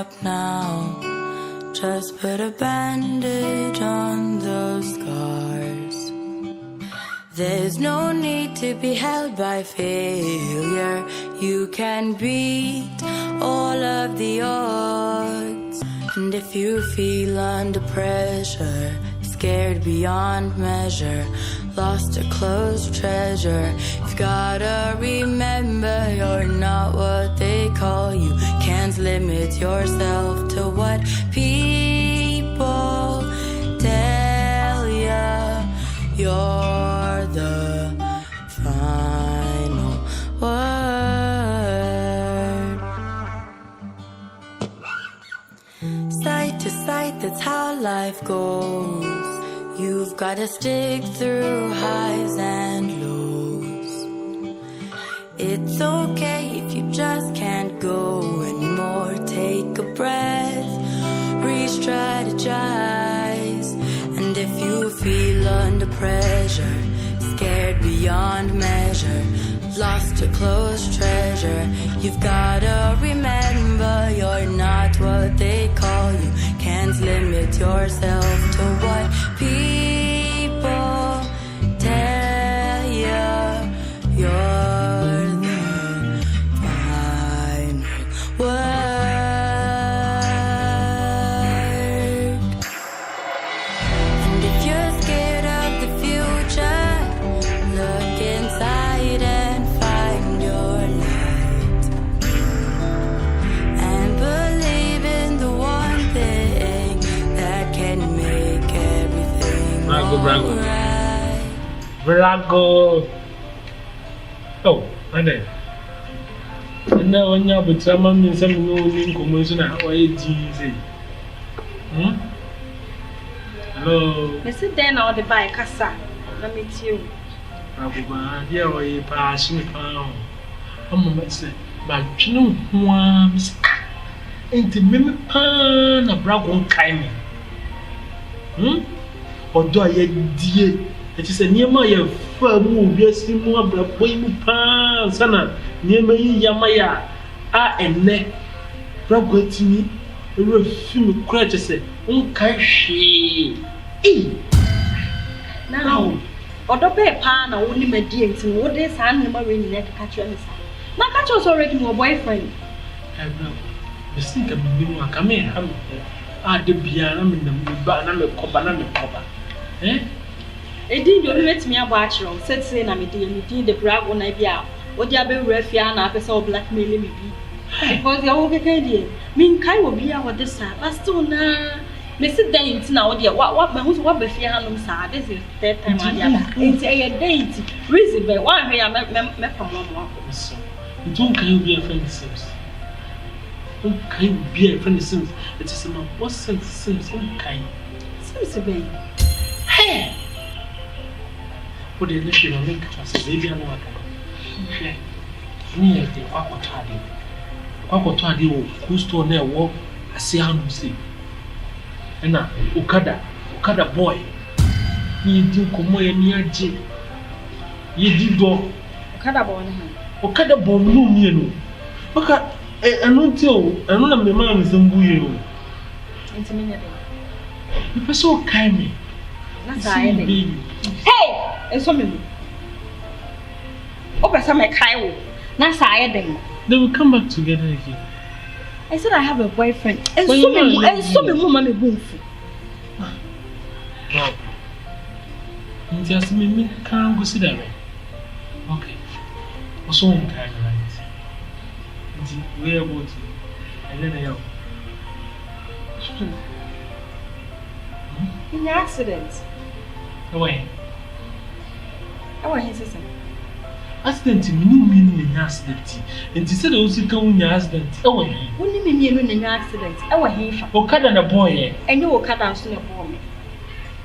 up now. Just put a bandage on those scars. There's no need to be held by failure. You can beat all of the odds. And if you feel under pressure, scared beyond measure, lost a close treasure, you've gotta remember you're not what they call you. Can't limit yourself to what people tell ya. You're the final word. Side to side, that's how life goes. You've gotta stick through highs and lows. It's okay if you just can't go anymore. Take a breath, re-strategize. And if you feel under pressure, scared beyond measure, lost a close treasure, you've gotta remember you're not what they call you. Can't limit yourself to what people tell you. You're the final word. And if you're scared of the future, look inside and find your light. And believe in the one thing that can make everything alright. Brago. Oh, and then. And now when you're with someone in some new commotion, how are you? Hello. Mr. Den or the bike, Cassa. Let me tell you. Abuba, dear, why you passing pound? I'm say, but you know, once ain't a mimic pan a bragon kind. Or do I dear? It is a near my firm, yes, more boy pan, sana, near me, Yamaya, and neck. Brago to me, a few craters, she. Now. Odo be pa na woni madi enti wo de sa na ma we nyina ka kire me sa na ka kire already my boyfriend bro the thing can be no aka me ha de bia na me na me ba na me koba edin do me metimi abo a kire say na me di de brag na bia wo di abewura fia na apesa o blackmail me bi because ya wo keke di min kai wo bia wo de sa but still na me sit there in now what be fear hanum sa this is third time I it's a date reason be one here me from mom so don't can you be a friend sims don't can you be a friend sims it is my boss sims okay sims be hey for the nation on make us baby and what me the kwakotade wo kusto na wo ase hanum say na Okada boy ni di komo ya ni aje ye di do Okada boy na Okada boy no mi no baka anu ti o anu na me ma mi sembu ye o enti me ne de me peso kai me na sai de hey enso me o pesa me kai wo na sai de they will come back together again. I said I have a boyfriend. And so me mama me boomfu. Wow. Just me can't go see that way. Okay. Also on time, right? We are about to. And then I have. In the accident. Away. I want his sister. Accident meaning in accident. And he said also come in accident. Away. Only me in accident. Away. Okada na boy. And you Okada so na boy.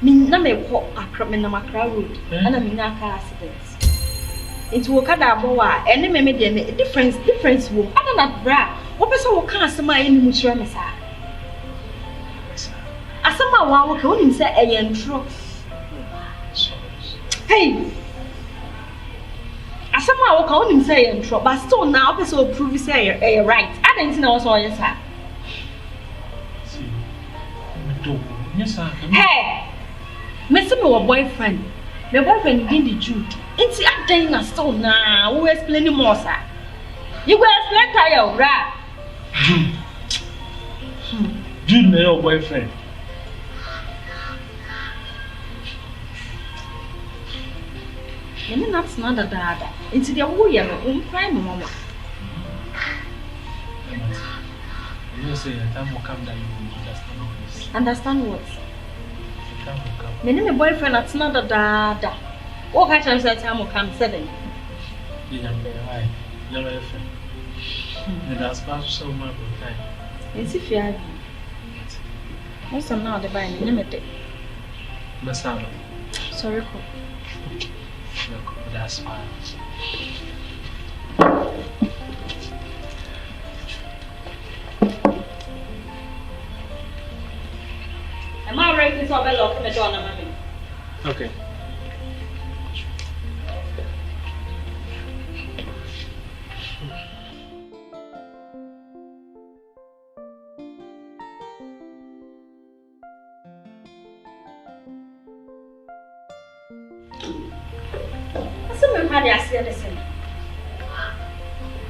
Me na me ko akra me na makra road. Ana me na car accident. Into Okada boy and me dey difference wo. Ana na bra. Wo pese wo kan asema eni mu kire me sa. Asema wa wo ka onim se eye hey. Asema wo ka onim say ntro but still now person prove say right. I don't know so yes sir. Yes, sir. Hey! Miss me your boyfriend. My boyfriend did the Jude. It's a day na so now. Who explain more, sir? You will explain to your right? Jude, your boyfriend. And that's not the dada. It's the whole year, prime mama. You say the time will come that you will understand all this. Understand what? The time will come. My name is boyfriend, that's not the dada. What kind of time will come 7? You never friend. And that's passed so much time. It's if you have most of now the buying limited. Masala. Sorry, That's fine. Am I right? This is a lock in the door, mommy. Okay.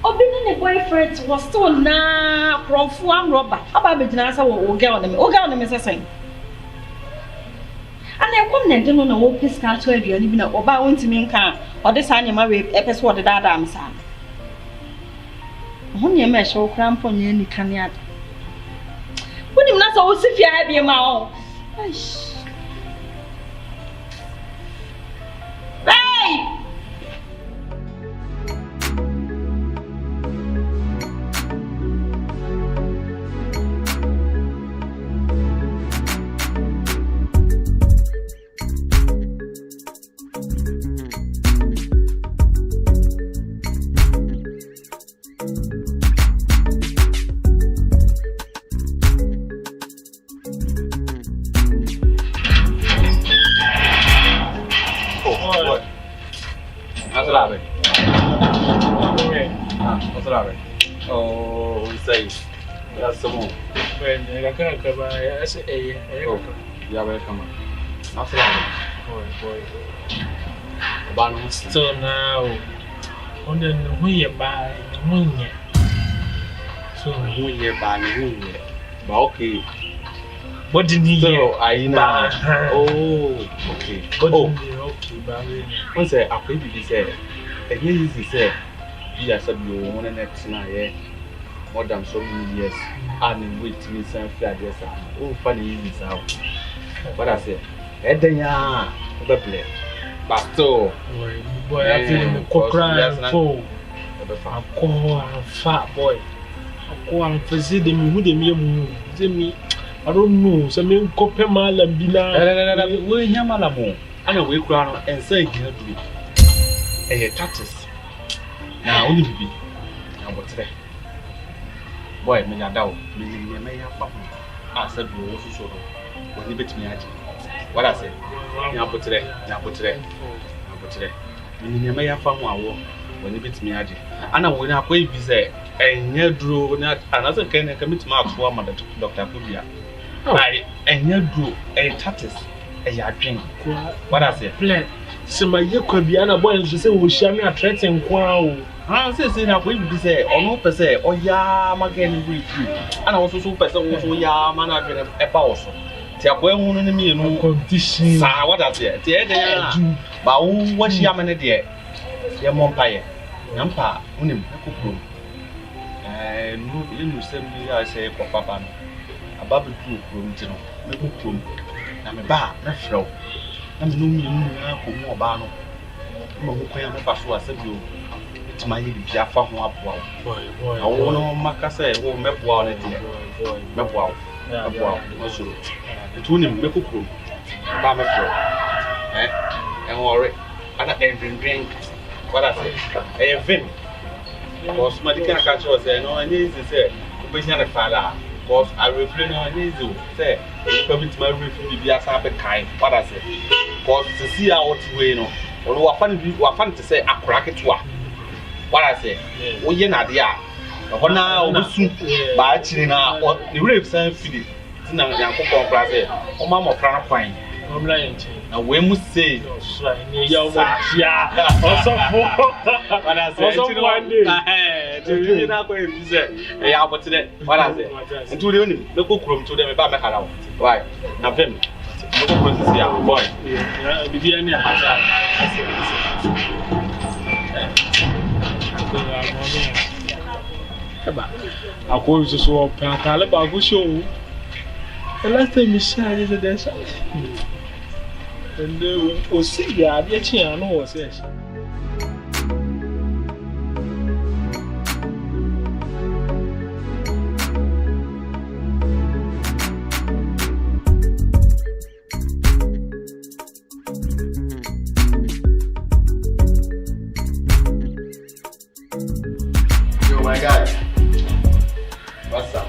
Obìnrin boyfriend was still na from farm robber. About between us, we get on them. We get on them, Mr. Singh. And I come and don't know what this car to have you, and even about one to me can or this animal rape episode that I'm saying. Only a mesh or cramp on any canyard. When him not so if you have your mouth. Hey! Oh, we say that's the one. When I can't come, I say, Yeah, welcome. That's right. boy. Banner. So now, on the way by the so, Who you buy me? But okay. what did he So I know. Oh, okay. Oh, okay, what's that? I think you said. And here is he said. You said you want to next night, more than so many years. And wait me some fair yes. Oh, funny is out. What I said. Edenya, the play. But so, boy, I feel the cockrane full. I'm cold and fat boy. I'm cold and fizzy. Who the me? I don't know. Some men copy Malabina. We Yamalamo. I know we crown and say, you do a tatis. Now, only be. Now, what's that? Boy, me a doubt. Me may have I said, you also so. When you bet me at what I said. Now, put today. Me may have found one when you bet me at it. And I will not wait, be there. And you drew not another can commit marks for Mother Dr. Pubia. And you drew a tatis. A drink. What I said. Plan. So my year could be an boy and she said, we shall not threaten wow. I say that we be say, or no per se, or ya, my game with you. And also so person also ya, man, I've been a pause. Tell one in me no condition. What I say, but what she am an dear. Your mumpire, Yampa, unim, cookroom. And you send me, I say, Papa, a bubble proof room, no cookroom. I'm a bar, not flow. I'm no more bano. I'm a pass was a blue. It's my Jaffa up. Boy, I won't know Macassa, who met one at the map wow. Also, the tuning make a crew. Bama flow. And worry. And I can drink what I say. I have because my can catch us and no, I need to say, but you're a father. Because I refrain on easy. Say, permit my refugee be as happy kind. What I say. Because to see how what way, no, or what fun to say, I crack it to her. What I say, oh, you're not there. But now, soon, by actually now, the rape sign feed it. na ya ko ko pra say o ma mo pra na kwan I'm lying. na we mu say Ya wajia. Osofo. Wana say Osofo one day. To you na ko e say e ya bote de wana say ntu de onim me ko krom to de me ba me kara why na pem me ko krom say ya boy Yeah, bibi ani asa. Eba. Ako yusu so pa ta le ba go show. The last time we shared is the shot. And we see the idea change no was it. Yo, my guy. What's up?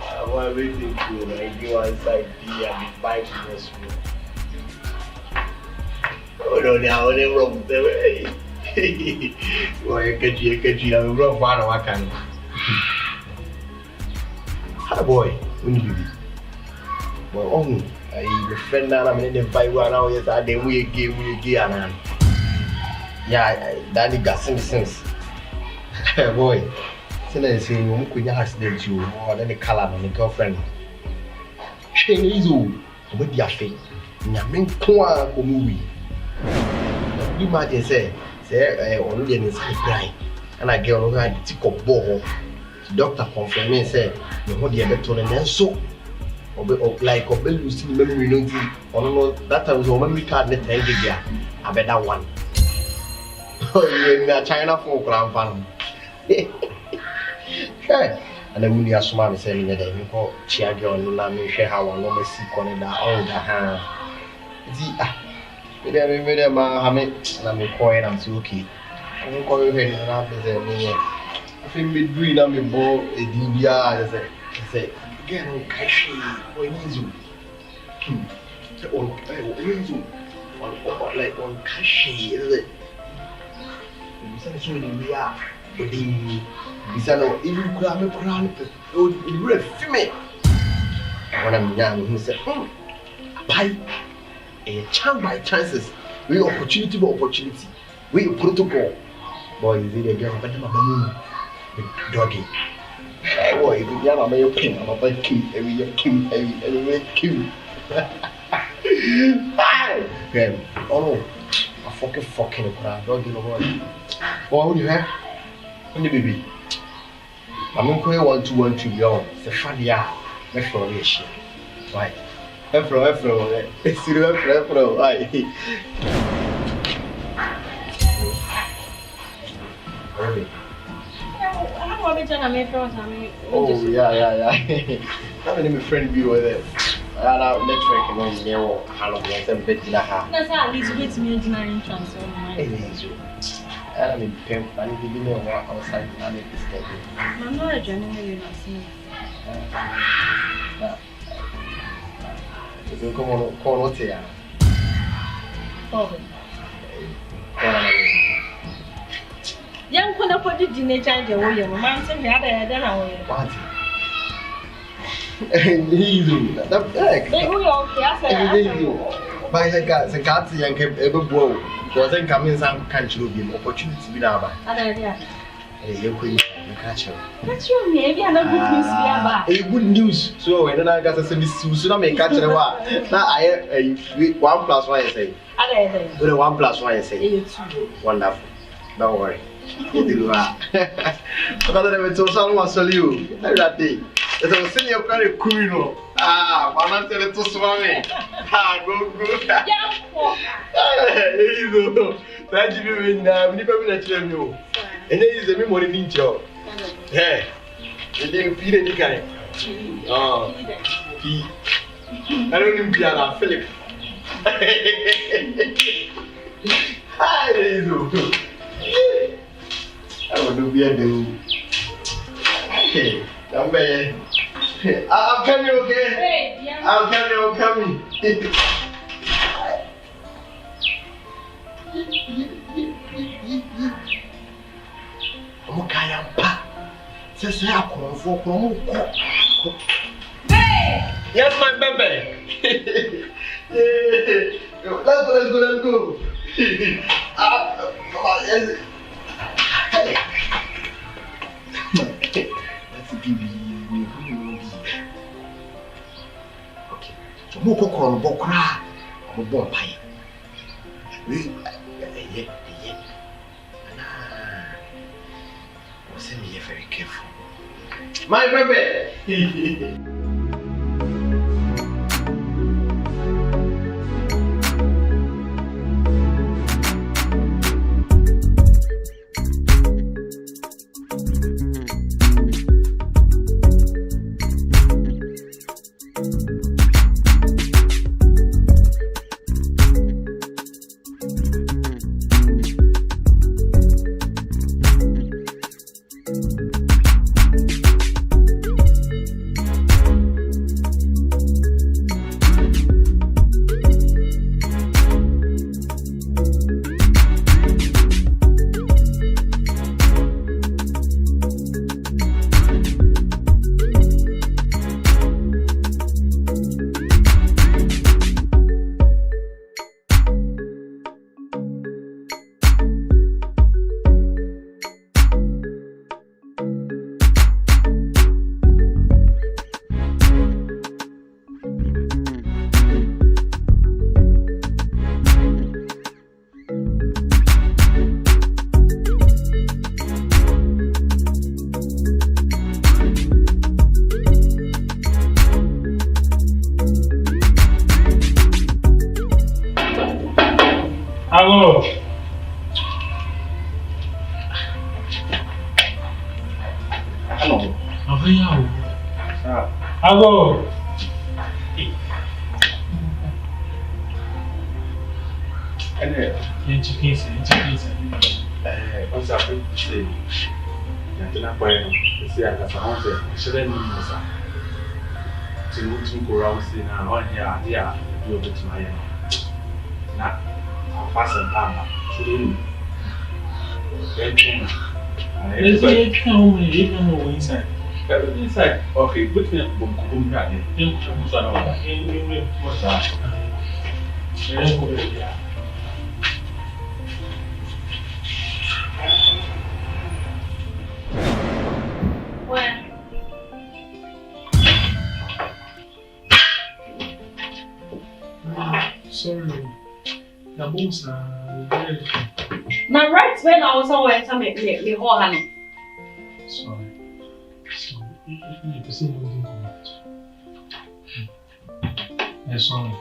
I want everything to like you inside the and the bike in this room. Oh no, now they wrong the way. Why I catch you, I'm wrong one of my kind. Hi boy, when you be? Well, I friend now I'm in the bike one hour yes I then we game and yeah, daddy got some sense. Boy. Say we could accident you or any color on the girlfriend. She is all with your face. Yamin Kwa movie. You might say, only an inside cry. And I get over the tick of ball. The doctor confirmed me and said, you hold the better and so. Or like a bill you see memory no or that time was a memory card net again. I bet that one. Oh, you're in China for Grand. And then when you are smart, saying that you call Chiago and Lami share how one woman see corner that all the hand. See, with my hammock, and I'm quiet, I'm so okay. I'm going to have to say, I think we dream on the ball, a DVR, I say, again, on cash, when you like on cash, is it? We are. Bisano, if you could have a crown, you would have female. When I'm young, he said, pie, a chance by chances, we opportunity by opportunity, we protocol. Boy, is it a girl, but I'm the doggy. Boy, if you are a pin, I'm a bad king, every king, every king. Oh, a fucking crowd, doggy, no one. What do you have? When the baby, I'm going to 1-2-1-2 yo. It's a funny let's throw this shit. Right. Afro. It's still Afro. Right. Oh, yeah. I'm in my friend view with it. I have networking on near how long I said Pimpinaa. That's at least with me engineering transfer. I'm in Pimp, I need to be there outside and make this schedule. I'm not a journey. You can come on, call out here. Young Kuna put the dinner change away. Man, send me out there than I will. What? Easy. That's like. They will okay. By the cats, young kept ever blow. Wasn't coming some country will be opportunity with our. You couldn't catch her. That's true, maybe I'm not good news. A good news. So when I got to send this to me catch her. Now I 1 plus 1 say. 1 plus 1 say. Wonderful. Don't worry. Because I never told someone to you that day. It's a senior very cool. I'm not telling to swim. Go. Thank you very much. And then is a memory in your hey, you didn't feed any kind. Oh, I don't even be a Philip. Hi, I will do be a do. Okay, I'm coming, okay? I'm coming. I'm say I come for Hey! Yes, my baby. Let's go. Yes. Hey. Let's give you. Okay. So mo kokoro no bokra. Mo bon pai. Yeah. Say me very careful. My baby. Hello. Hello. What's up? Say, you're going to say, I got a shouldn't know, sir. To go around saying, I want here, do a bit to my end. Now, I'll pass and palm. Shouldn't inside. Inside, okay, put me up. What's that? Sorry. The books are very. Now, right when I was away, some me whole honey. Sorry. You can see moving on. Yes, sorry.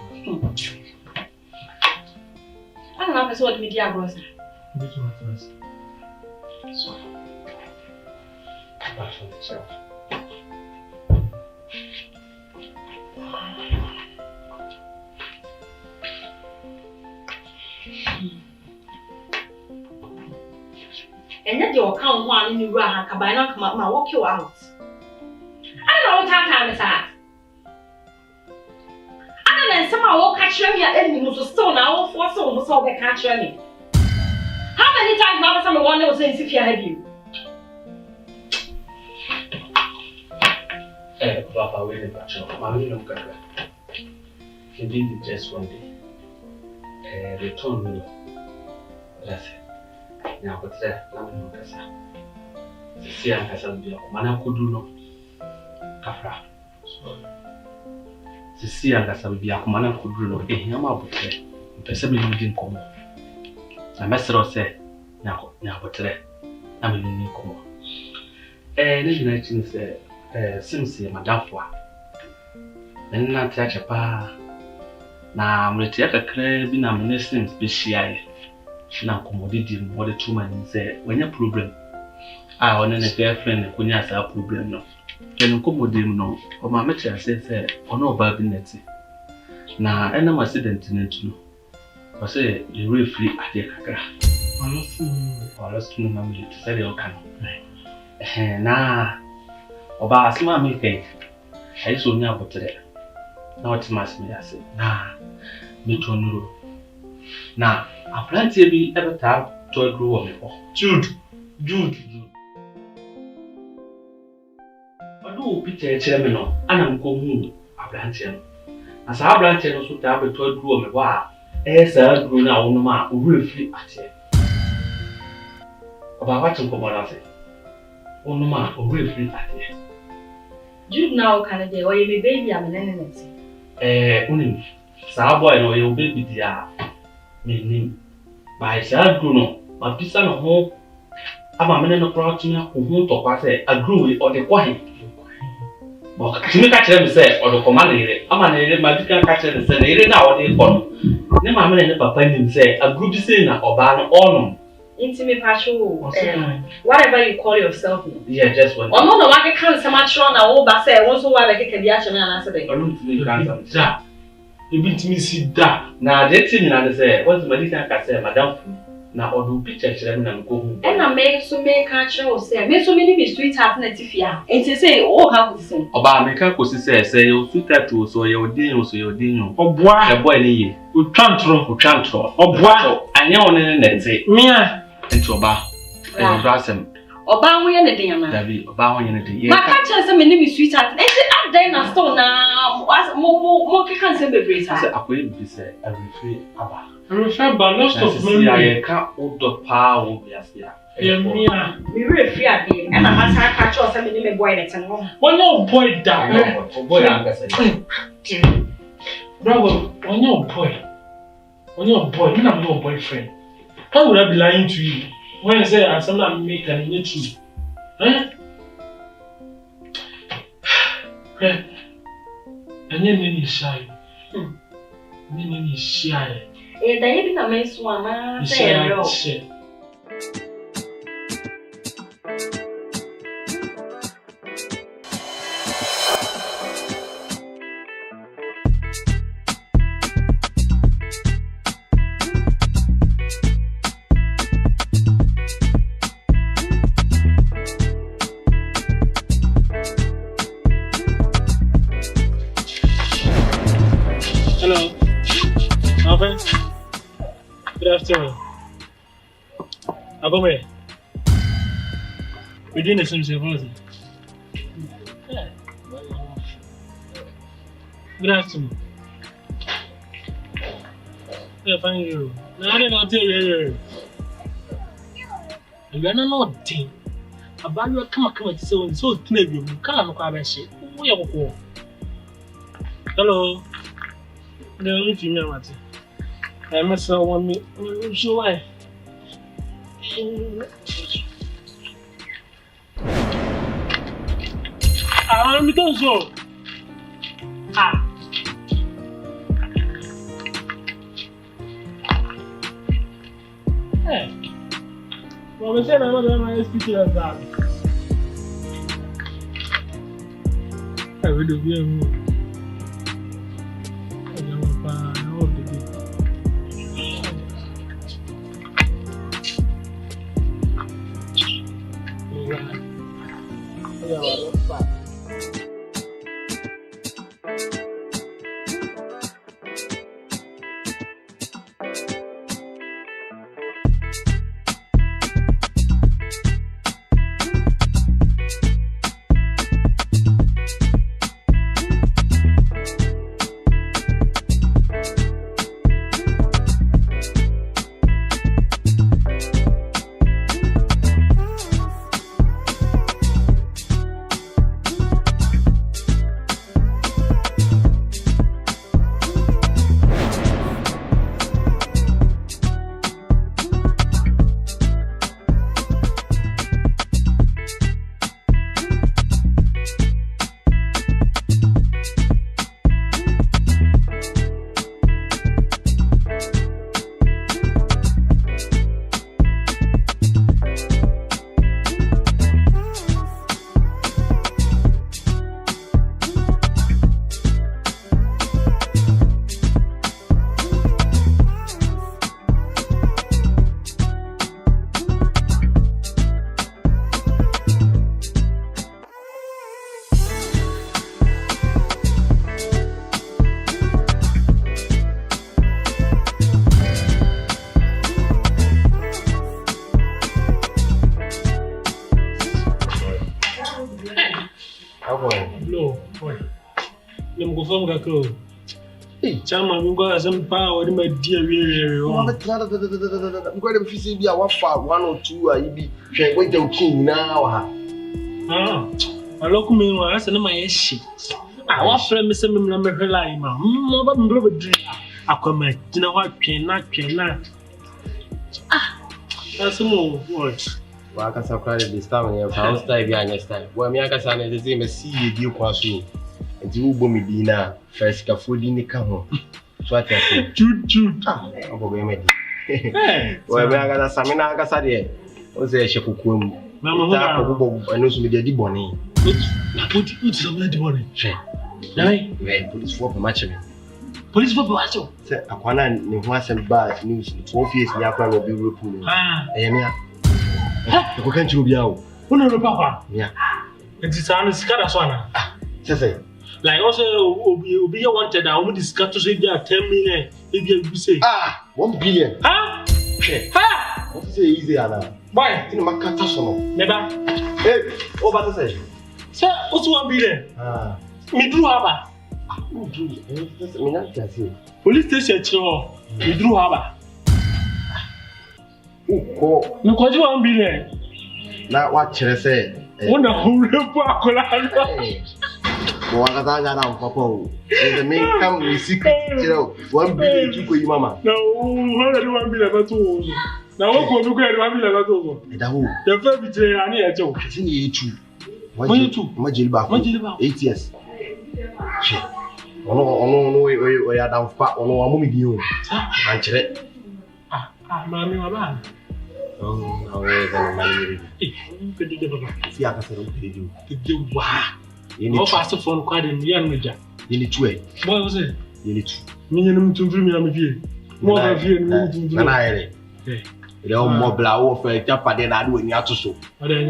I don't know if it's what media was. Which one first? Sorry. Back on the shelf. And yet your account one in the raha cabana come up, my walk you out. I don't know what time is at. I don't know, somehow walk catch me at any news stone. I will force almost all the catch me. How many times have someone one was saying if you had you? Papa, wait a minute. Mammy, no good. He did it just one day. They told me, that's it. Now, but there, I'm not a see, I have some mana could do no. Kafra. See, I have some mana could do no. Eh, Yama would say, Perceiving you didn't come. A master say, now, but there, I'm in Nico. And in the since Madame Foy. Then not touch a pa. Now, I'm going to take a crab in a minister special. Na commodity more the 2 man say when your problem I want a girlfriend when you have a problem no then commodity no or my measure say or no babinette na any accident in it no or say you will free at the kakra or lost no family to say you can na oba asma me kai I so nya botre na what mass me say na me to no na a plenty be ever tap to grow on me. Jude. do picture chairman, and I'm going a branch. As our branch and also have a toy grew me why, as I grew now on my really at it. About what you come on, I say. On my really at it. You now can do or you be baby, I'm an enemy. Unim, Sawboy, no, your baby, dear. Meaning, by Sir Bruno, my piece of home. I'm a man in a crowd who talk, I say, agree or the quiet. But to make them say, or the command, I'm an magical catcher and say, now they follow. Then my man in the papa say, a group sinner or ban on. Intimate partial, whatever you call yourself. Yeah, just one. Oh, no, I can't so much on a whole bass, also while I get the action and answer. I don't you been to me see that. Now, that's it, and I say, what's my little can say, Madame? Now, or do picture them and go home. And I make so many catchers say, make so many sweethearts and Tifia. And to say, oh, how to say. About me, can't say, you sweetheart to so your dinner, so your dinner. Oh, boy, a boy, you can't throw. Oh, boy, I know, and say, Mia, and to Oba, and Brassem. Oba, we are the dinner. David, Oba, anything. My catchers are many sweethearts. And I'm there now, so now, more can say the brace. I couldn't be said, I refrain about. I remember lost of memory. I can't hold the power. Yeah, Mia. We were free at the end. And I must have catch us and the boy that's an home. One your boy died. Boy, I'm Bravo, on your boy. On your boy, me not your boyfriend. How would I be lying to you when I say I'm something make and you true? And then you shy. Then you shy. Eh, they be na men's one, say, hello. Okay. Good afternoon. Abome. We're doing the same thing. Good afternoon. Yeah, thank you. No, I didn't tell you. You are not thing. About you come to say when so maybe you can't have a shit. Hello. No, if you know what. I must want me. Show why. Me don't so. Hey. Well, we said I'm not going to speak to that. I will do you. from Gako. Chama, we got some power in my dear. I'm going to see a 1 or 2. I be wait till cool now. A local man was an my shit. I was from Mr. Number Line, Mother Drink. I come at dinner, what cannot. That's more words. Well, I can credit this time and I'll stay behind next time. Well, me, I can say the same as see you pass you. And you will be dinner first, a food in the come. So I tell you, Jude. I'm going to well, I got a Samina Casadia. Was there a shepherd? Mamma, I know some of the bonnie. Put some of the bonnie. Police for match me. Police for Bacho. I can't know some bad news. 12 years, Yapa will be reported. You can't be out. Who know the papa? Yeah. It is on the Scataswana. Say, like also, will be wanted. I will discuss to say there are 10 million. If you say, 1 billion. Ha! What is easy, Anna? Why? In my catastrophe. Never. Hey, what to say? Sir, what's 1 billion? Me drew harbor. Police station, me drew harbor. No, because you 1 billion. Now, what should I say? One of who live for What I got Papa. The main come with secret, 1 billion to you, Mamma. No, 1 billion at all. Now, what will you get 1 billion at all? The first betray I need a joke. I think you too. What you too? Majil 8 years. No, we are down fat on our mummy. You answer it. Mammy, my man. Oh, see, I can say, you no faster phone quite in the young major. You need to wait. What was it? You need to. Minimum to dream on the view. More of you and I. They are more blow for a tap, then I do in your so. But then,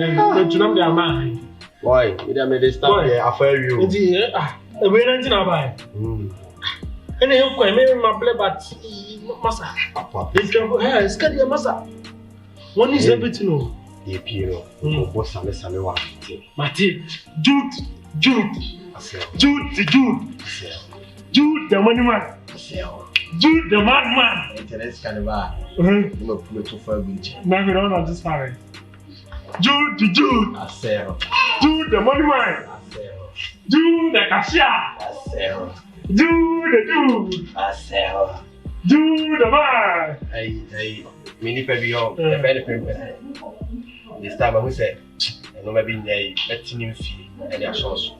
to know their mind. Why? You don't make this stuff here. I feel you. We're renting our buy. And then you can make my play, but Massa. It's going to have a scary massa. One is everything. The Piro, what's Sammy? Mati, Jude, the money man, Jude, the madman. Interest kind of you put to for beach. Now we don't understand. Jude, Jude, the money man, Jude, the cashier, Jude, Jude, the man. Hey, mini baby, the benefit. This time I will say, I know maybe letting him feel and their sauce.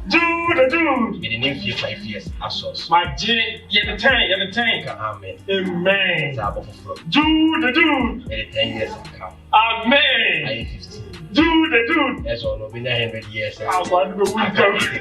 Dude! We didn't feel 5 years as sauce. My J, you're the tank. Amen. Amen. Dude! 10 years come. Amen. I 15. Dude! That's all, been 100 years. I want to go with you.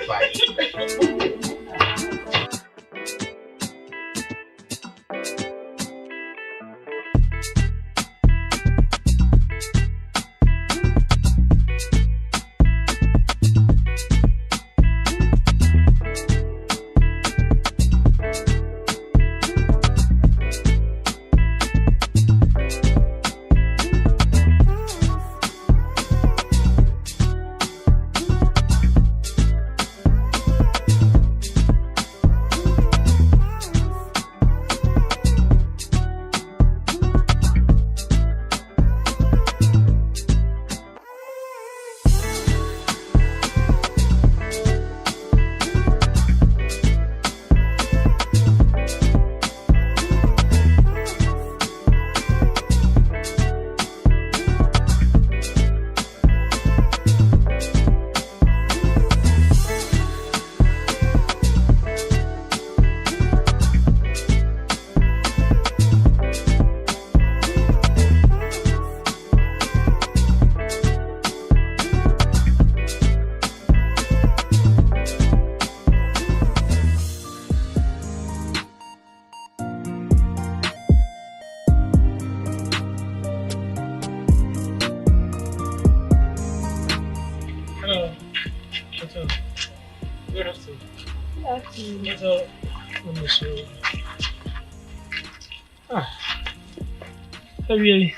Really?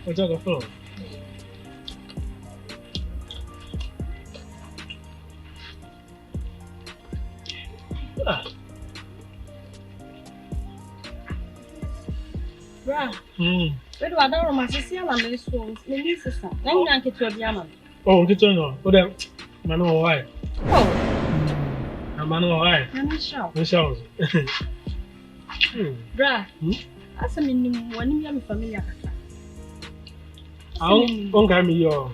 What's on the phone? Bra. Where do I know my sister and my swans? My sister. I'm going to get your man. Oh, get on. Oh, them. Man, why? Oh. I'm why? I'm sure. Michelle. Bra. As a minimum, one young familiar. I don't me your.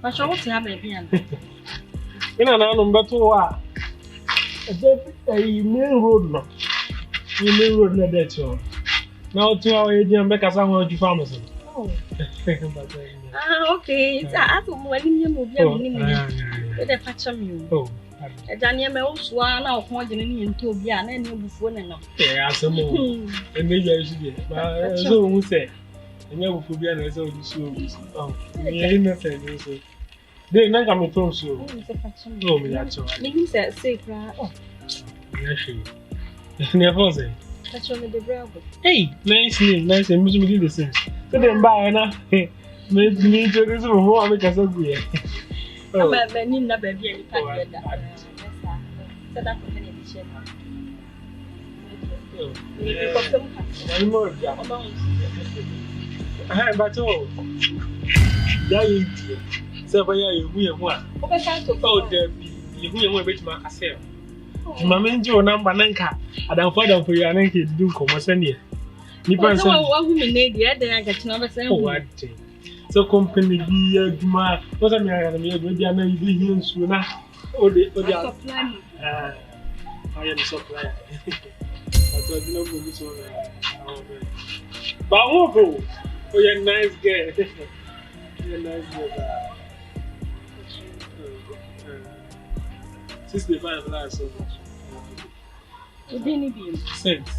But I want to have a piano. In an number 2. A main road, no. You main road, no, that's all. Now, 2 hours, you make us out to pharmacy. Oh. Okay. It's a when you move your with a patch of you. Oh. Daniel Mel's one out pointing into Bian and you before now. Yeah, some more. And maybe I should get. But so who say? And you will be an answer to show. Oh, yeah, nothing. They not coming from so. Oh, me, that's all. Maybe said, say, oh, yes, never say. That's only the bravo. Hey, nice name, nice and music do the same. So then, buy enough. Make me to this one because of you. Oh, but Benin, not baby, and you set up for any edition. One more, but oh, so by you, one. Oh, there be you went with my castle. Mamma, your number Nanka, I don't find out for your Nanky to do commerce any. Nippon, one woman, the other, I get number 7. So, company be a Juma, what I mean, maybe I may be here sooner. Oh, the supply. I am supply. I thought no good so. But oh, you're a nice girl. You're a nice girl. 65 last so much. You didn't be 6.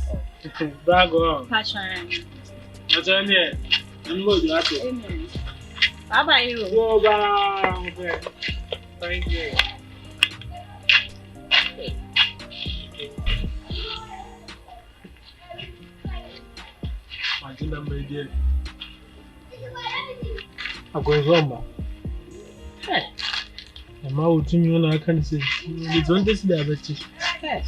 Brag on. Passion. What's on here? I'm going to have to. Amen. Bye bye. You go bye. Thank you. I think I'm ready. I'm going home. Hey. I'm out to me when I can say. It's one this day, but hey.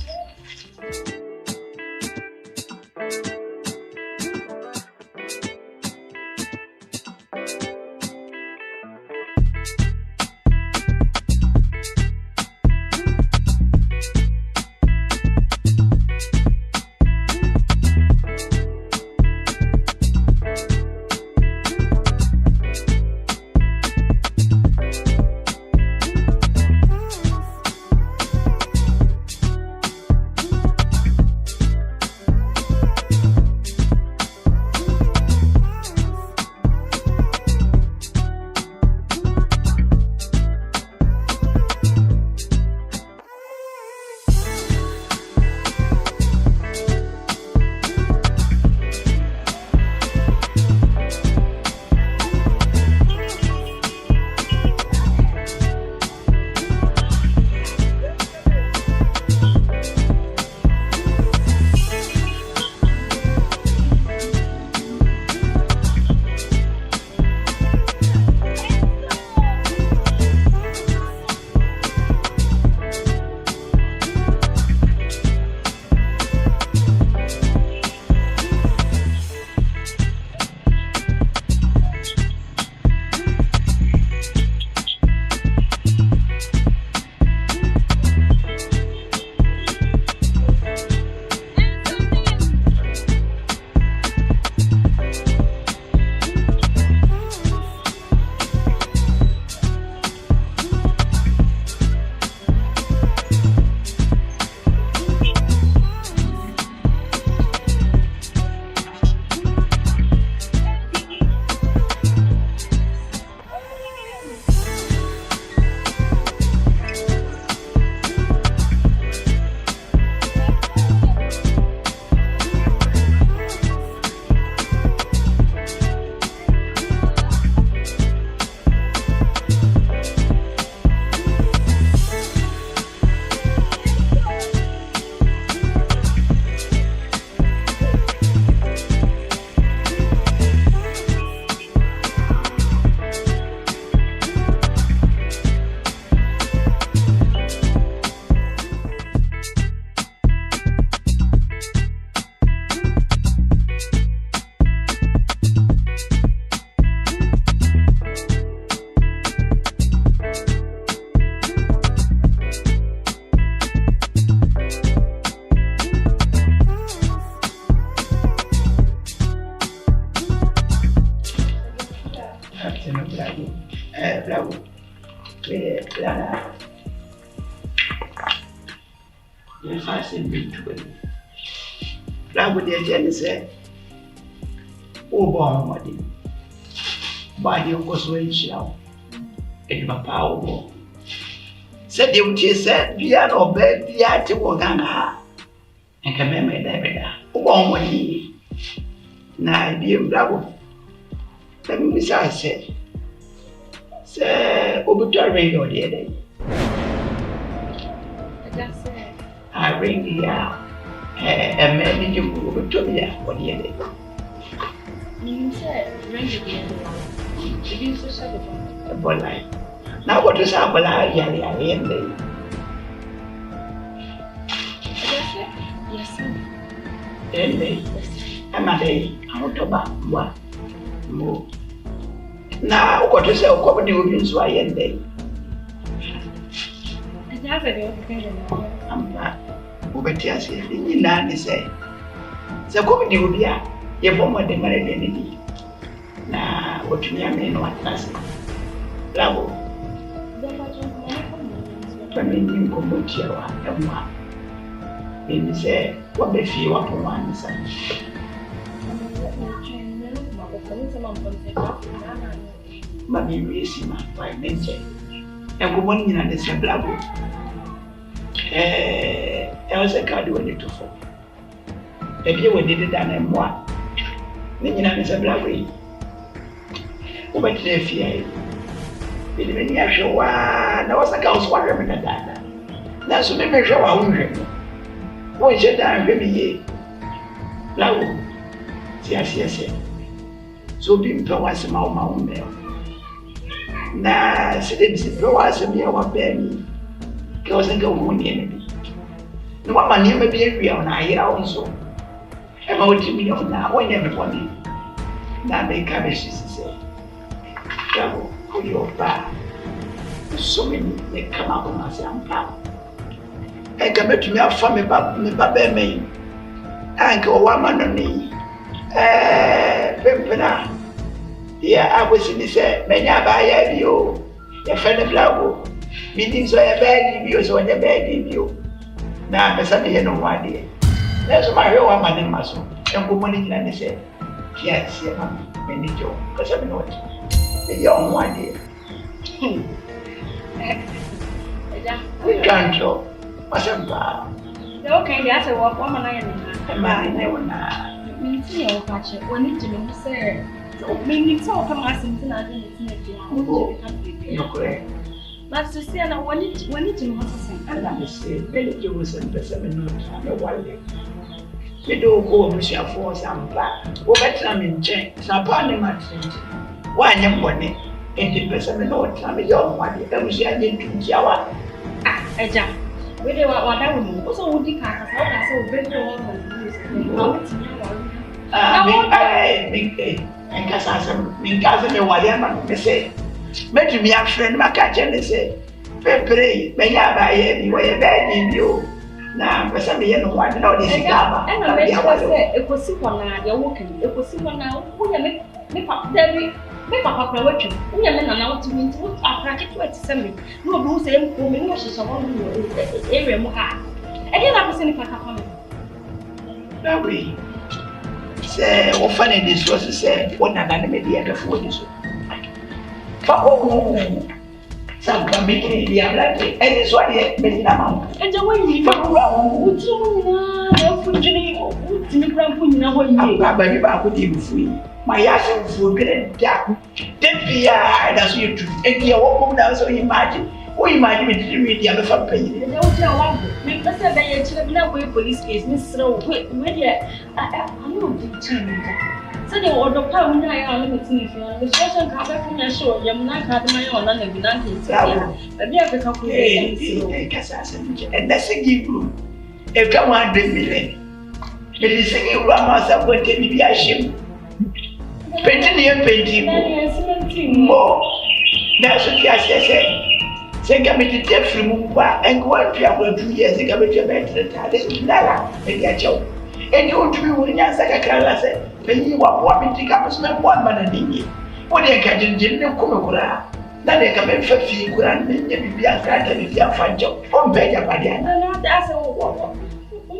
Yes, I said me to it. That would the agenda say, oh, body. Body of course, when shall. And my power. Said the uchi said, piano bed, piati wagana. And can remember that. Oh, money. Now, be a bravo. Let me say, say, Obuta radio the other day. I ring the a man you go to me for the other day. You said, ring it the other day. Did you say the phone? Now, what is our Yali? Yes, sir. I'm a day out of one more. Now, what is our company will be so I end day? I'm back. Ubetias, in Nani say. The company will be a woman de Maradini. Now, what you mean, what does it? Bravo. I mean, you come with your one. Maybe say, what if you want one son? Mammy, we see my five nature. And go one in the same bravo. I was a card when it to fall. If you were did it and one, then you know, it's a bravo. What if you when you show one, I was a house warrior in a data. Now, so maybe show our own. What is it that I'm very now? Yes. So being towards my own mail. Now, since the flowers of me, our baby, because I go one enemy. No one my name may be a real, and I hear also. I'm out to me on now, when everybody. Now, they come, she say, Bravo, for your back. So many they come out of my sample. I come to me a family, Baba me. I go one man on me. Pimpinaa. Yeah, I was in this, many buy you. Your friend of Lago. Meeting so a bad review, so a bad review. Now, I'm a Sunday, no idea. That's my real one man in my soul. And good morning, and they said, yes, many joke, because I'm not a young one here. We can't talk. What's up? Okay, that's a walk. One man, I never know. When you do say, meaning so come as something I didn't You're correct. But to say, I want it to know something. And I say, Billy Jones and the 7 notes, one day. We don't go to share for some black. Or better, I'm in change. Upon him at 20. One young money. 80% notes, I'm a young one. I was young to Jawa. Eja, we do what I would do. Also, would you can't say, better and Cassam, me whatever they say. Met me a friend, my catcher, say, Pepe, may I buy anyway, bad in you. Now, for some years, one of this is Gaba. And I say, it was simple now, you're walking. It was simple now. Who you make up, Debbie? Make up a watching. We are men announced to me to a practice to send me. No, who say, woman, was someone who area more hard. I didn't have a cynical comment. That way. Say, what funny this was to say, what an enemy ever for this. Some can make it the black, and this one here, many amount. And the way you would you free. My ass will get that. That's you too. And you walk down so imagine. We imagine with the other family. Let's say they police case, Miss Rowe, I know the so they order power when I am limiting if you are the social cover from your show, you're not having my own and the Binanki. But you have to calculate and that's a give you. If come 100 million, it is a Ramos of what can be ashamed. Painting more. That's what I said. Say, come to death remove and go and travel 2 years ago with your better than Nala and your job. And you want to be winning as a car, said, when you are wanting to come to one man and in you. What they can do, come na de ka me fa fi kura na nya bibia krata bibia fa njo o mbe ja padia na da se wo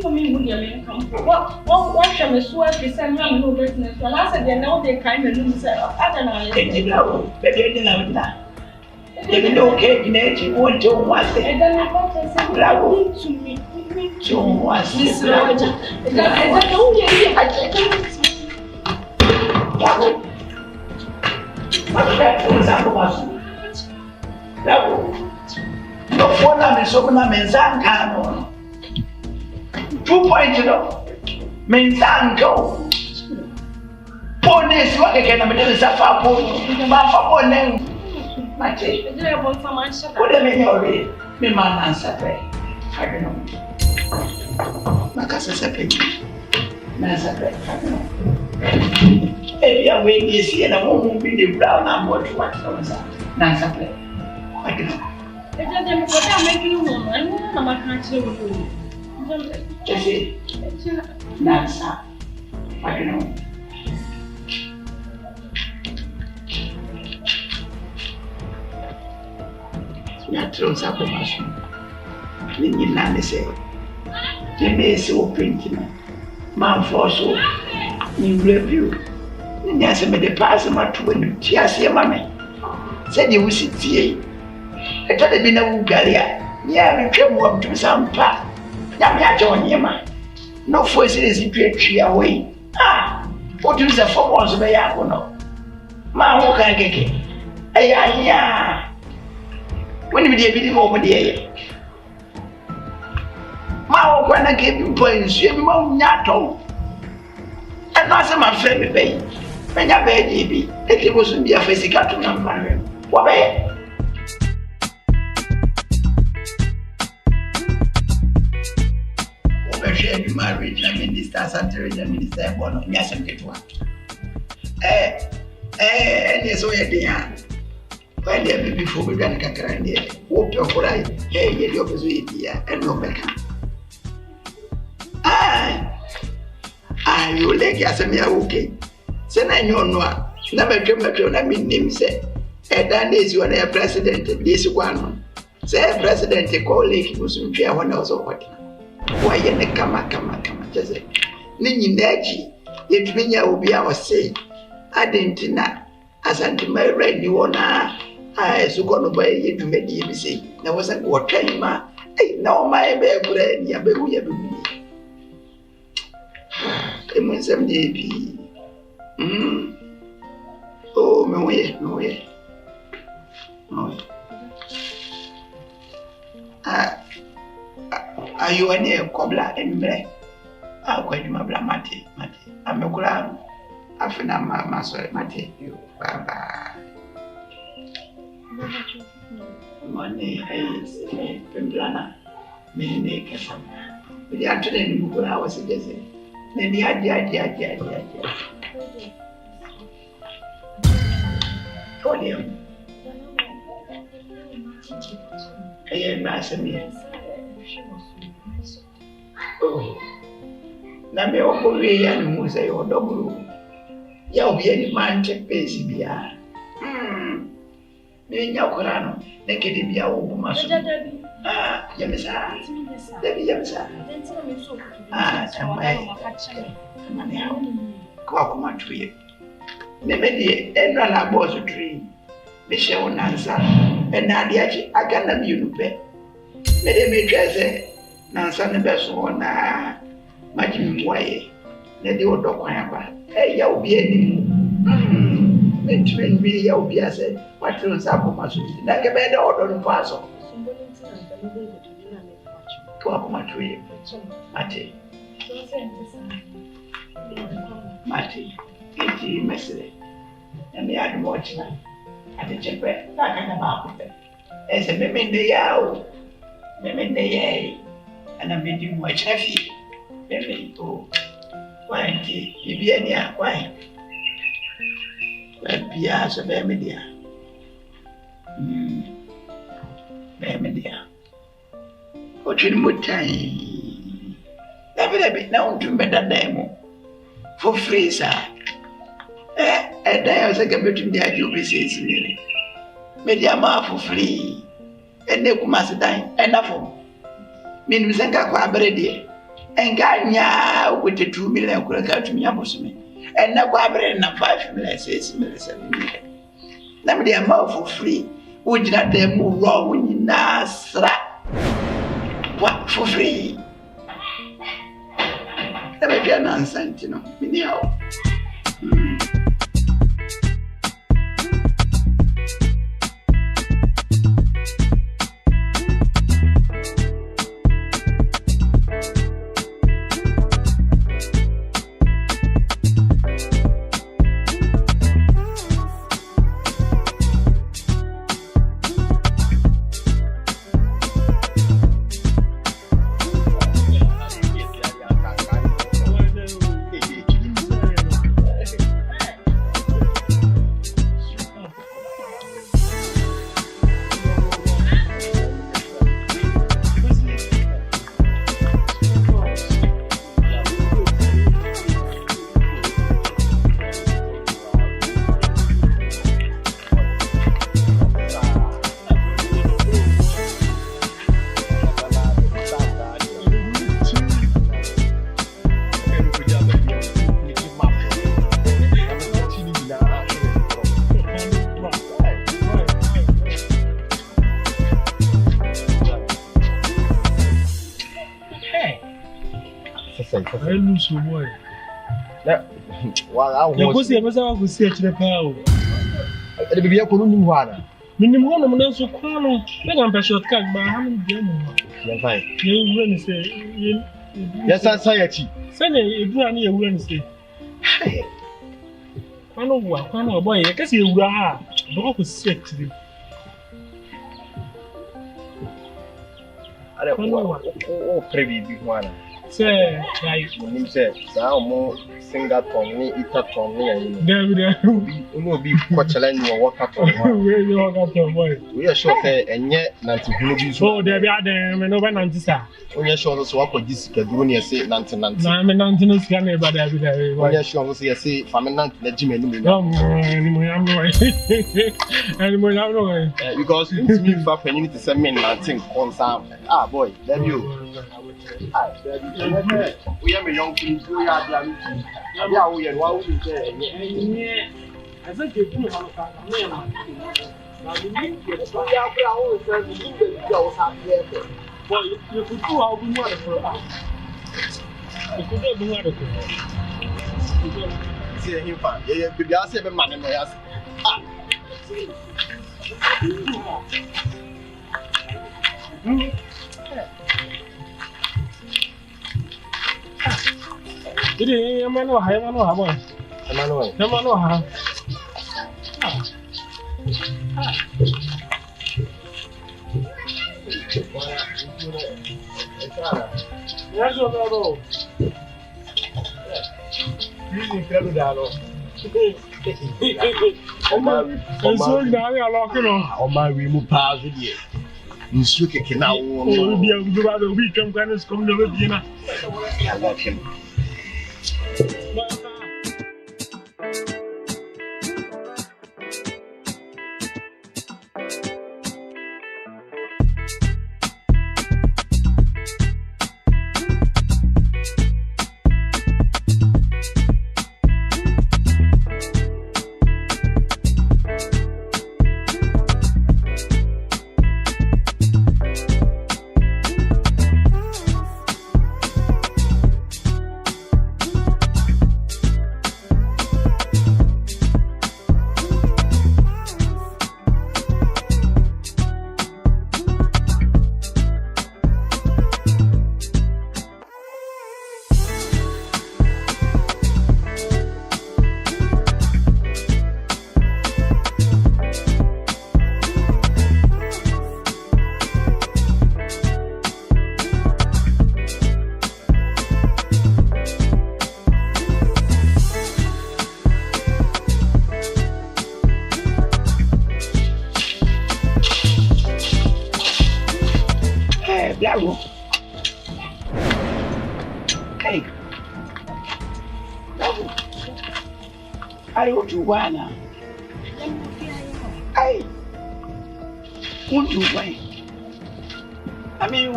me hu dia me kam wa hwe me so afi se me am no business na se de na o de kan me no se ada na le de bravo be de na wita de no ke gineji won to wase e da na ko se bravo to me to wase bravo e da no ye ye bravo bravo no fona me so na menzanga no 2 point no menzango police wa keke na mede safa po ba fa po nen mate e dire bon sama sha ko de me nyori me man answer pe fagino makasa sape na sape fagino e bia we ni si na mo bi de brown na mo to what so na sape fagino e dire me ko da me kinu mo na ma kan chire wo Jesse, Nansa, I don't know. Natural supplements. Nini nani say? The base of printing. Man for so. Ni review. Nini ase me de pass ma to when ti ase mame. Said you sit here. I thought they be na ugalia. Yeah, me twem wo to sampa. Yami John Yema. No force is in tree away. What is a for once by Yagono? Ma who can get it? Ay, when we did it over the Ma when I gave you points, you won't yato. And not some of friend bay. When I baby, it wasn't be a physical to number. What? Shared marriage, I mean, this Santari, the minister, one of Yassam get one. Yes, we are there. When they be before we ran a cacaran there, walk your cry, hey, get your opposite here, and no back. You like Yasamia, okay. Send I know no, never came at you, I mean, name say, and then this one a president, this one. Say, president, a colleague was in chair when I was over. Why you kama just say Nini Naji, yet Minya will be our say. I didn't know as anti my right you wanna I so gonna buy you to make you say. There wasn't what time, hey, now my baby, ya baby. Come on, some day. Oh, no way. Are you any cobbler and me? I'll quite my blah mate. I'm a ground. I feel I'm my master, mate. You, bye. Money is Pimpinaa. Many days. But the afternoon, I was suggesting. Then the idea. For them. I am Sammy. Oh, na me okowe ya no musa yo dobru ya obi ani man check page bia me nya okora no na kede bia wo buma so ya mesa dentina me so mane ha ko akoma tuye me de enra na boss tree me she wonansa na ade achi aga na mi unu pe me de me twese Nansa ne beso na majimi waye ne de odokwan ba ya obi ani me twen bi ya obi ase watro nsa akoma so na ke be de odo no paso ko akoma tuye mate eti mesele na me adu mochina ade chepe na kana ba ko ese me mende yao me mende yai and I'm making my chaffy. Baby, oh, why, Bibiania, why? But Pia, so Bemedia. Bemedia. What you would time? Never be known to better demo for free, sir. And I was like a bit in the IUB says, Mediama for free. And they come as a dime, and for Minim Senka Quabredi, and Ganya with the 2 million could have to me, Abosme, and now Quabre and 5 million, 6 million, 7 million. Let me be a mouth for free. Would you not them move wrong when you nasra? What for free? Let me be a nonsense, you know. I lose your boy. Well, I was here, I was here to the power. The baby, I couldn't do one. Minimum of an so corner. I'm a short cut by how many gentlemen. You wouldn't say, yes, society. Send a brand new Wednesday. I know what, I know, boy, I guess you are. Dog was sick to them. I don't know what pretty big one. Say, like, when you said, so more singer Tommy, eat a Tommy, and you will be Coachella or walk up. Where you walk up to boy? We are sure, and yet, Nancy Blue. So there be them and over Nantisa. When you're sure to walk with this Cadunia say Nancy. I'm a Nantinus can about every day. When you're sure to say, Faminant, the Jimmy. Because it's me for when you need to send me Nancy concern. Ah, boy, love you. We are a young king, we are done. Yeah, we are what we say. I think you do have a man. Now you need to get well, you could do all we wanted for us. You could do what it is. See him, yeah, be a 7 man in my ass. It is a man or I don't know how much. Emmanuel. Yes, no. He's incredible. And so now we are locking on my remove pass with you. You shook it now. We'll be able to do other weekend when it's coming over dinner. I love him. Blago. Hey. Blago. I want to wanna. Hey. Won't you why? I mean,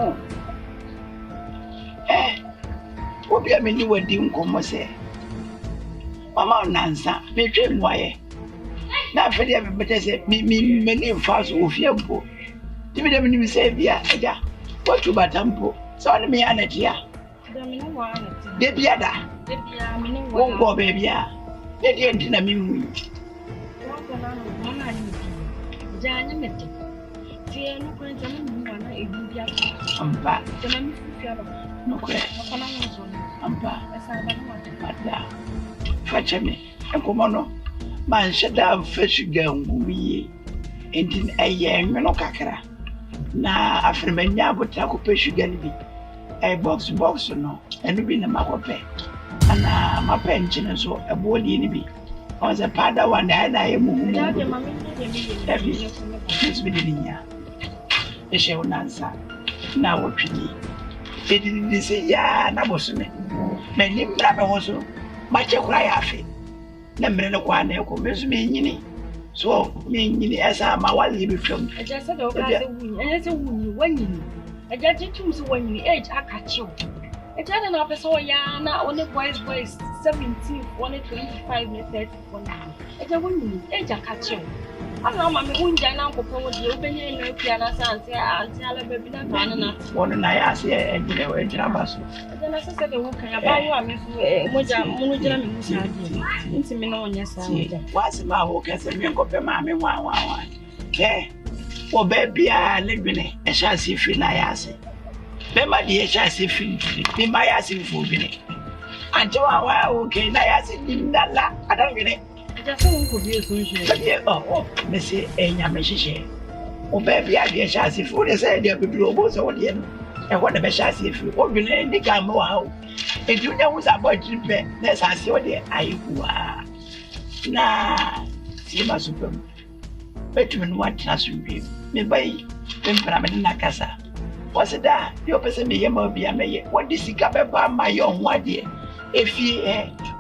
what be a many wedding come say? Mama Nansa, me dream why. Now for the better say, me many fast of your book. Give me the many say, yeah, what you batampo? So I mean, Anatia. Debiada. Won't go, baby. Let the end in a memory. Fetch me, and come on. Man, shut down fish again, we ain't in a young Kakara. Now, after Menya would tackle fish again, a box or no, and be in a macope. And my pension is so a body in me. I was a father one and I am every within ya. The shall answer. Now, what you need. They didn't say, yeah, Nabosome. Many brother also, much a cry of it. Number no one, Miss me, so meaning as I'm a while you film. I just said, okay, and it's a woman when you. I just did when you age, I catch you. I tell an officer, yeah, now on the boys, 17, 125, 31. I don't want you, age, I catch you. I know my wound and uncle with the open and piano sounds, and tell a baby not one and I asked you, and you know, a dramas. Then I said, okay, about you, into me, no, yes, what's my work as a young copper, mammy, one. Okay, well, baby, I live in it, and shall see free, I ask it. Remember the HRC be my asking for me. And to our okay, I ask it, I don't get it. I just won't be a solution. Oh, Missy, and Yamishi. Oh, baby, I guess I see food as I did with robots or the end. And what the best I see if you open the gamble out. And you know who's about to pay, that's I see what I are. Nah, see my super. Between what trust will be, maybe, Pimpinaa Casa. What's that? Your person may be a mayor. What does he come about my own one dear? If he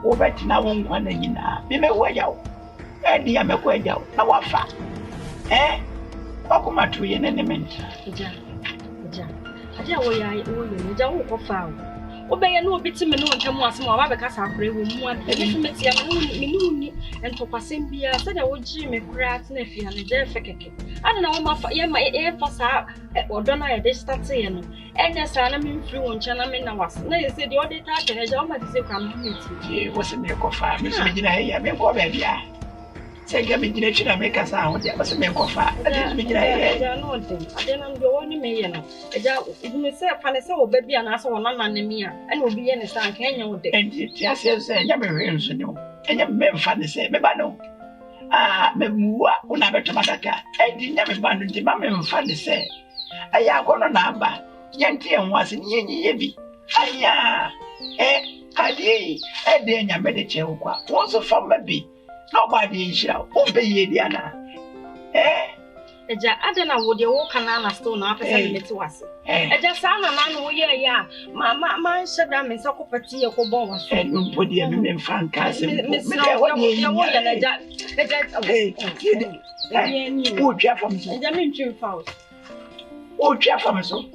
over to now one in me may wear out. And the other way out. Now what fat? Welcome to an element. I don't walk foul. Obey no bitumen no one once more because I pray with one and to passing beer said I would Jimmy Craft nephew and a defecate. I don't know my air for sa or don't I this start saying and yes, I am influence and I mean I was. No, you said the other time and I don't want to say community. It wasn't a coffee, Miss Medina, I may go baby. Say, give me the make us out. There was a make of I didn't know thing. I didn't go only me. If you say, Panessa, baby, and ask one man in me, and will be in a stand, can you? And yes, yes, you know, and you may find the same, but no. Ah, Memua, when I bet to Madaka, I didn't have a band to Mamma find the same. I am going on number. Yankee was in Yenny. I did a medical. What's a farmer be? Nobody shall obey Diana. I don't know what you walk on a stone after it was. I just found a man, yeah, my shadam is a copati of Bobos, and you put the men fan cousin. Miss, what I mean, two fouls. Oh, Jeffam, so.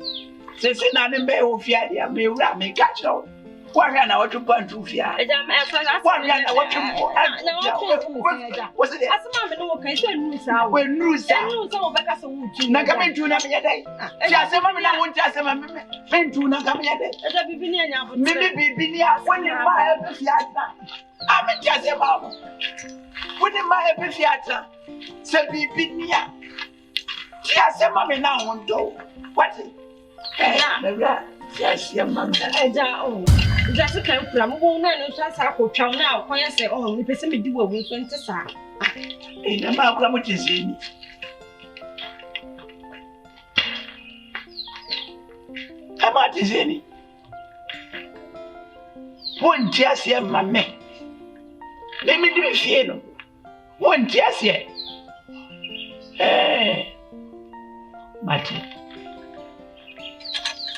Since another bear of Fiadia, me ram me catch out. One ran out to burn to fear. One ran out to was it? As a man, no, I when news out back as a wood. Nagamin to Namiade. Just a moment, I won't just a man to Nagamiade. Maybe Binia, when you buy a fiata. I'm just a mama. When you buy a fiata, say Binia. Just a mammy now won't do. What? Yes, your mamma. Just a kind of won't know just how to chow now. Why I say, oh, we person me do a win to start. In a mouth, what is in how much is any? One just here, my man. Let me do it, Fieno. One just here. Martin.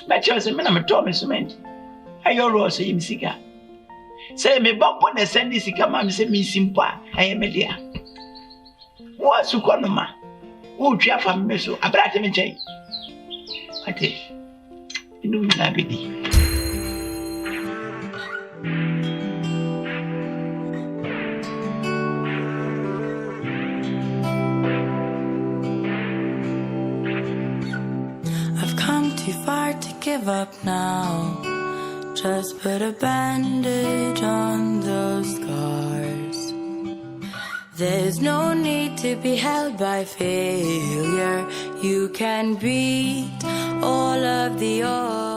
But you was a man of Thomas Cement. I also him sicker. Say me bump on the Sandy sicker, mammy, say me simple. I am a dear. What's Uconoma? wotwe afa me so abrate me nkyɛn ate inu na bedi I've come too far to give up now. Just put a bandage on those scars. There's no need to be held by failure. You can beat all of the odds.